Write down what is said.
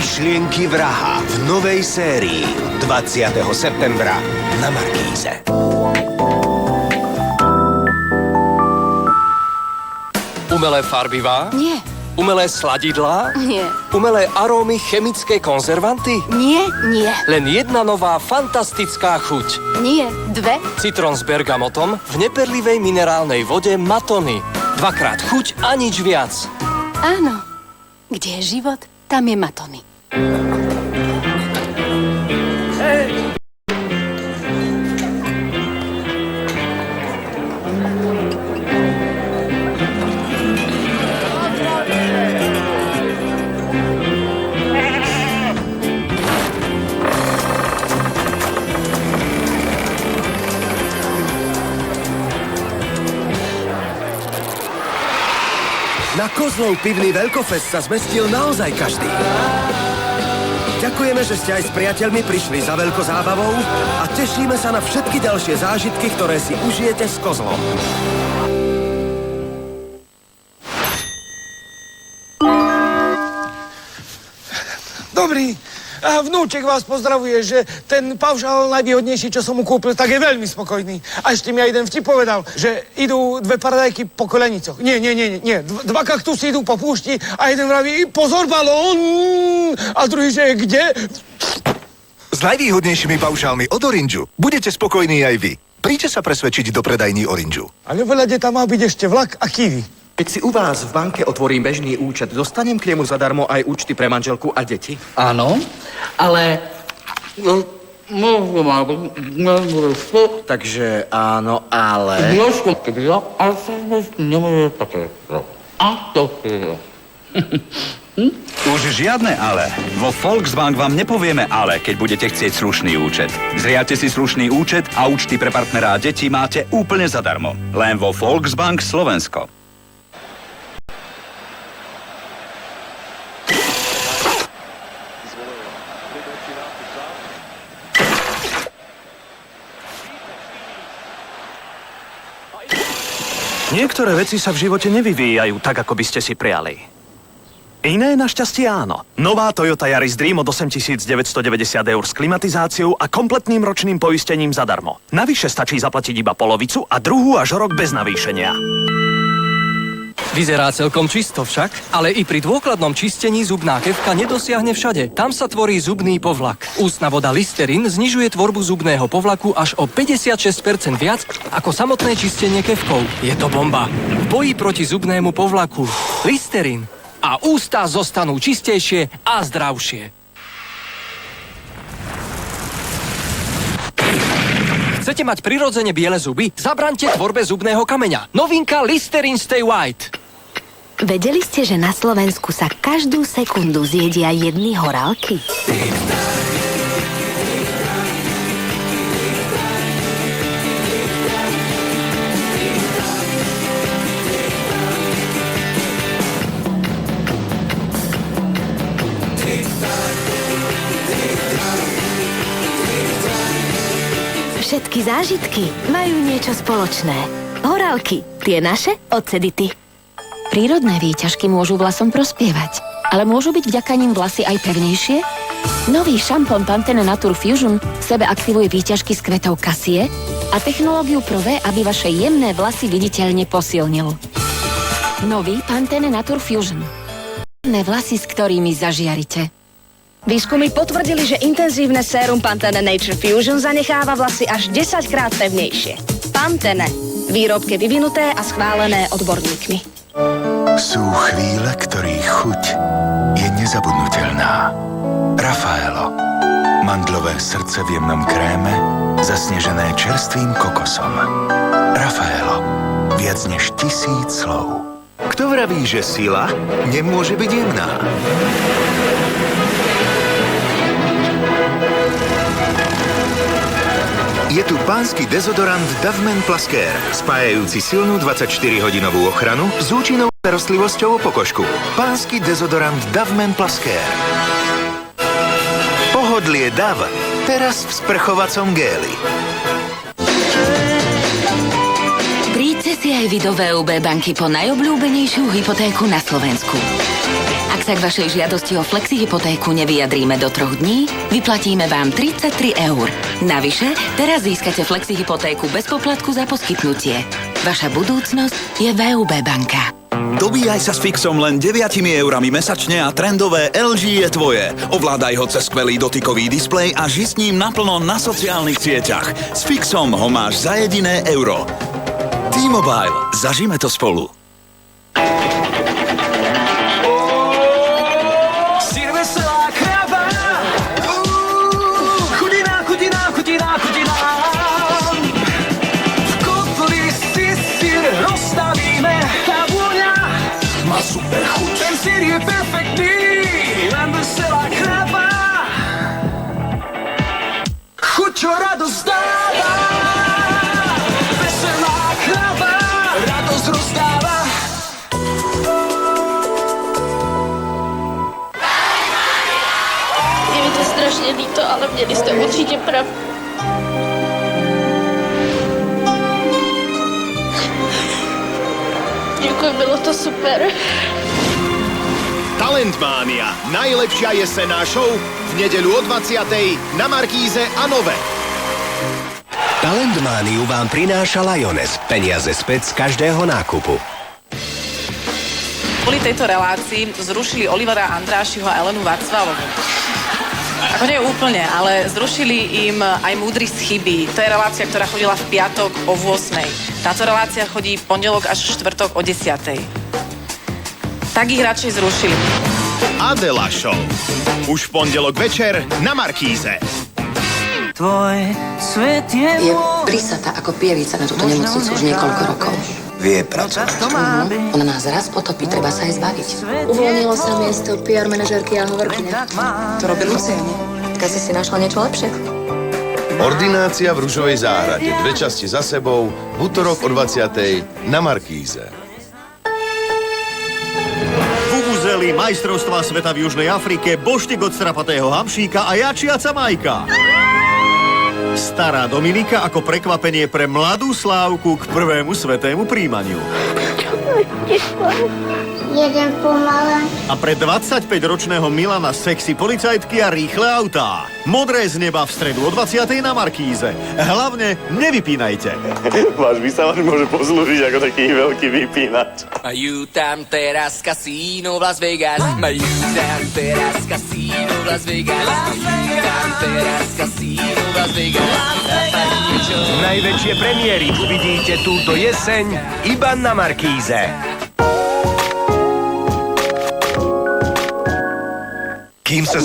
Myšlienky vraha v novej sérii 20. septembra na Markíze. Umelé farbivá? Nie. Umelé sladidlá? Nie. Umelé arómy, chemické konzervanty? Nie, nie. Len jedna nová fantastická chuť. Nie, dve. Citrón s bergamotom v neperlivej minerálnej vode Matony. Dvakrát chuť a nič viac. Áno. Kde je život, tam je Matony. Na Kozlov pivný veľkofest sa zmestil naozaj každý. Ďakujeme, že ste aj s priateľmi prišli za veľkozábavou a tešíme sa na všetky ďalšie zážitky, ktoré si užijete s Kozlom. Dobrý. A vnúček vás pozdravuje, že ten paušál najvýhodnejší, čo som mu kúpil, tak je veľmi spokojný. A ešte mi aj jeden vtip povedal, že idú dve paradajky po kolenicoch. Nie. Dva kaktusy idú po púšti a jeden vraví, pozor, balón! A druhý, že kde? S najvýhodnejšími paušálmi od Orangeu budete spokojní aj vy. Príďte sa presvedčiť do predajní Orangeu. Ale veľade tam má byť ešte vlak a kiwi. Keď si u vás v banke otvorím bežný účet, dostanem k nemu zadarmo aj účty pre manželku a deti? Áno, ale... Takže áno, ale... Už žiadne ale. Vo Volksbank vám nepovieme ale, keď budete chcieť slušný účet. Zriaďte si slušný účet a účty pre partnera a deti máte úplne zadarmo. Len vo Volksbank Slovensko. Niektoré veci sa v živote nevyvíjajú tak, ako by ste si prijali. Iné našťastie áno. Nová Toyota Yaris Dream od 8 990 eur s klimatizáciou a kompletným ročným poistením zadarmo. Navyše stačí zaplatiť iba polovicu a druhú až rok bez navýšenia. Vyzerá celkom čisto však, ale i pri dôkladnom čistení zubná kefka nedosiahne všade. Tam sa tvorí zubný povlak. Ústna voda Listerin znižuje tvorbu zubného povlaku až o 56% viac ako samotné čistenie kefkou. Je to bomba. V boji proti zubnému povlaku. Listerin. A ústa zostanú čistejšie a zdravšie. Chcete mať prirodzene biele zuby? Zabraňte tvorbe zubného kameňa. Novinka Listerin Stay White. Vedeli ste, že na Slovensku sa každú sekundu zjedia jedny horálky? Všetky zážitky majú niečo spoločné. Horálky, tie naše od Cedity. Prírodné výťažky môžu vlasom prospievať, ale môžu byť vďaka nim vlasy aj pevnejšie? Nový šampón Pantene Nature Fusion v sebe aktivuje výťažky z kvetov kasie a technológiu Pro V, aby vaše jemné vlasy viditeľne posilnil. Nový Pantene Nature Fusion. Jemné vlasy, s ktorými zažiarite. Výskumy potvrdili, že intenzívne sérum Pantene Nature Fusion zanecháva vlasy až 10-krát pevnejšie. Pantene. Výrobky vyvinuté a schválené odborníkmi. Sú chvíle, ktorých chuť je nezabudnutelná. Raffaello. Mandlové srdce v jemnom kréme, zasnežené čerstvým kokosom. Raffaello. Viac než 1000 slov. Kto vraví, že sila nemôže byť jemná? Je tu pánsky dezodorant Dove Men Plus Care, spájajúci silnú 24-hodinovú ochranu s účinnou starostlivosťou o pokožku. Pánsky dezodorant Dove Men Plus Care. Pohodlie Dove, teraz v sprchovacom géli. Príďte si aj vy do VUB banky po najobľúbenejšiu hypotéku na Slovensku. Ak sa k vašej žiadosti o flexihypotéku nevyjadríme do 3 dní, vyplatíme vám 33 eur. Navyše, teraz získate flexihypotéku bez poplatku za poskytnutie. Vaša budúcnosť je VUB banka. Dobíjaj sa s Fixom len 9 eurami mesačne a trendové LG je tvoje. Ovládaj ho cez skvelý dotykový displej a ži s ním naplno na sociálnych sieťach. S Fixom ho máš za jediné euro. T-Mobile. Zažime to spolu. Super chuť. Ten sír je perfektný, len veselá krava. Chuť, čo radosť dáva. Veselá krava, radosť rozdáva. Je mi to strašne líto, ale měli ste určite pravdu. Ďakujem, bylo to super. Talentmánia. Najlepšia jesenná show v nedeľu o 20:00 na Markíze a Nove. Talentmániu vám prináša Lioness. Peniaze späť z každého nákupu. Kvôli tejto relácii zrušili Olivera Andrášiho a Elenu Václavovú. Ako nie úplne, ale zrušili im aj Múdry z chyby. To je relácia, ktorá chodila v piatok o 8:00. Táto relácia chodí v pondelok až štvrtok o 10:00. Tak ich radšej zrušili. Adela Show. Už v pondelok večer na Markíze. Tvoj svet je Je prísata ako pievica na túto nemocnicu už niekoľko rokov. Vie pracovať. Ona nás raz potopí, treba sa aj zbaviť. Uvoľnilo sa miesto PR manažérky a hovorkyne. To robí Lucia, nie? Tak asi si našla niečo lepšie. Ordinácia v Ružovej záhrade. 2 časti za sebou. V utorok o 20:00 na Markíze. Vuvuzeli, majstrovstvá sveta v Južnej Afrike, boštek od strapatého hamšíka a jačiaca Majka. Stará Dominika ako prekvapenie pre mladú Slávku k prvému svetému príjmaniu. Jeden pomalé. A pre 25-ročného Milana sexy policajtky a rýchle autá. Modré z neba v stredu o 20:00 na Markíze. Hlavne nevypínajte. Váš vysávač môže poslúžiť ako taký veľký vypínač. Majú tam teraz kasíno v Las Vegas. Majú tam teraz kasíno v Las Vegas. Majú tam teraz kasíno v Las Vegas. Najväčšie premiéry uvidíte túto jeseň iba na Markíze. Kým sa